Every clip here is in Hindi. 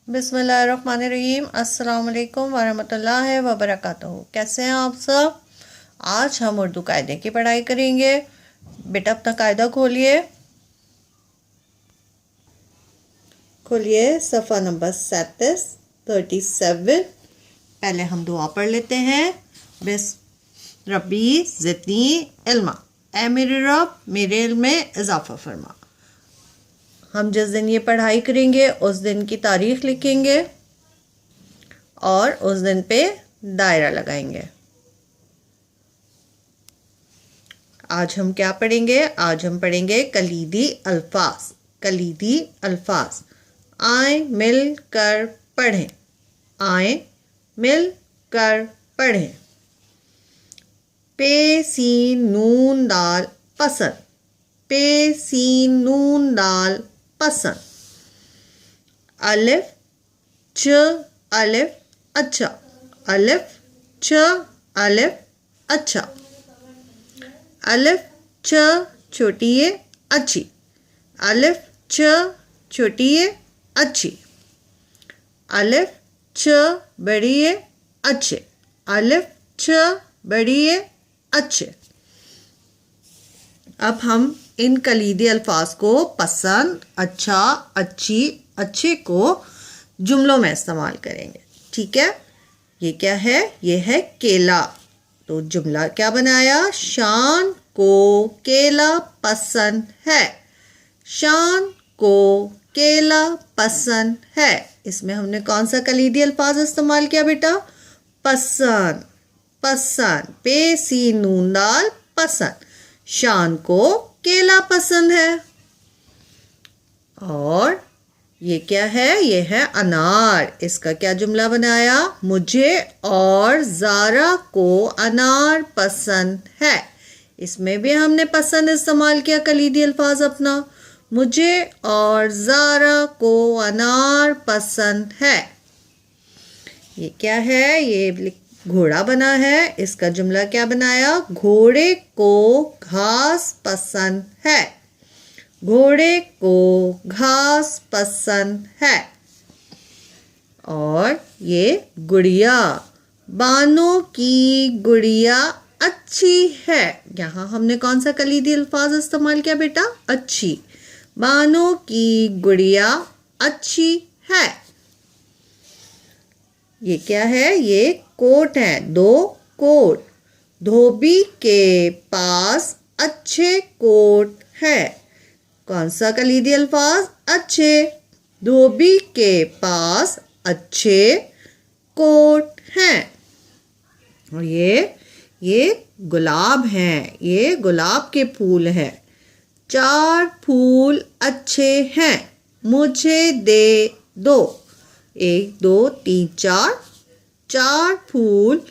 बिस्मिल्लाहिर्रहमानिर्रहीम। अस्सलाम वालेकुम वरहमतुल्लाहि वबरकातुहू। कैसे हैं आप सब? आज हम उर्दू कायदे की पढ़ाई करेंगे। बेटा अपना कायदा खोलिए सफ़ा नंबर 37। पहले हम दुआ पढ़ लेते हैं। बिस रब्बी ज़िदनी इल्मा, ऐ मेरे रब मेरे इल्म में इजाफ़ा फरमा। हम जिस दिन ये पढ़ाई करेंगे उस दिन की तारीख़ लिखेंगे और उस दिन पे दायरा लगाएंगे। आज हम क्या पढ़ेंगे? आज हम पढ़ेंगे कलीदी अल्फाज। आए मिल कर पढ़ें, आए मिल कर पढ़ें। पे सीन नून दाल पसंद, पे सीन नून दाल पसंद। अलिफ च अलिफ अच्छा, अलिफ च अलिफ अच्छा। अलिफ च छोटी ये अच्छी, अलिफ च छोटी ये अच्छी। अलिफ च बड़ी ये अच्छे, अलिफ च बड़ी ये अच्छे। अब हम इन कलीदी अल्फाज को पसंद, अच्छा, अच्छी, अच्छे को जुमलों में इस्तेमाल करेंगे। ठीक है? ये क्या है? ये है केला। तो जुमला क्या बनाया? शान को केला पसंद है, शान को केला पसंद है। इसमें हमने कौन सा कलीदी अल्फाज इस्तेमाल किया बेटा? पसंद, पसंद। पे सी नून दाल पसंद। शान को केला पसंद है। और ये क्या है? ये है अनार। इसका क्या जुमला बनाया? मुझे और ज़ारा को अनार पसंद है। इसमें भी हमने पसंद इस्तेमाल किया कलीदी अल्फाज अपना। मुझे और ज़ारा को अनार पसंद है। ये क्या है? ये घोड़ा बना है। इसका जुमला क्या बनाया? घोड़े को घास पसंद है, घोड़े को घास पसंद है। और ये गुड़िया, बानों की गुड़िया अच्छी है। यहाँ हमने कौन सा कलीदी अल्फाज इस्तेमाल किया बेटा? अच्छी। बानों की गुड़िया अच्छी है। ये क्या है? ये कोट है, दो कोट। धोबी के पास अच्छे कोट है। कौन सा कलीदी अल्फाज? अच्छे। धोबी के पास अच्छे कोट हैं। और ये गुलाब हैं, ये गुलाब के फूल हैं। चार फूल अच्छे हैं, मुझे दे दो। 1 2 3 4, चार फूल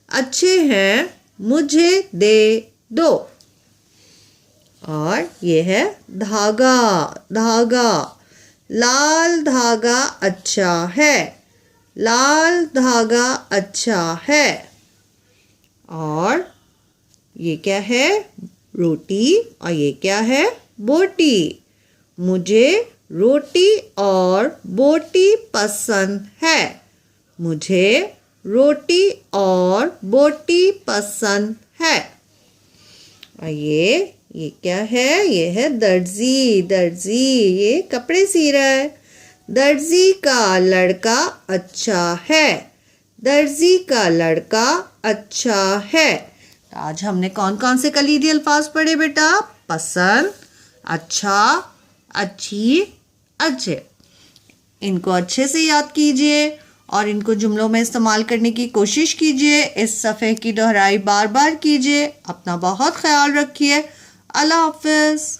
अच्छे हैं, मुझे दे दो। और ये है धागा, धागा। लाल धागा अच्छा है, लाल धागा अच्छा है। और ये क्या है? रोटी। और ये क्या है? बोटी। मुझे रोटी और बोटी पसंद है, मुझे रोटी और बोटी पसंद है। और ये क्या है? ये है दर्जी, दर्जी। ये कपड़े सी रहा है। दर्जी का लड़का अच्छा है, दर्जी का लड़का अच्छा है। तो आज हमने कौन कौन से कलीदी अल्फाज पढ़े बेटा? पसंद, अच्छा, अच्छी, अच्छे। इनको अच्छे से याद कीजिए और इनको जुमलों में इस्तेमाल करने की कोशिश कीजिए। इस सफ़े की दोहराई बार बार कीजिए। अपना बहुत ख्याल रखिए। अल्लाह हाफ़िज़।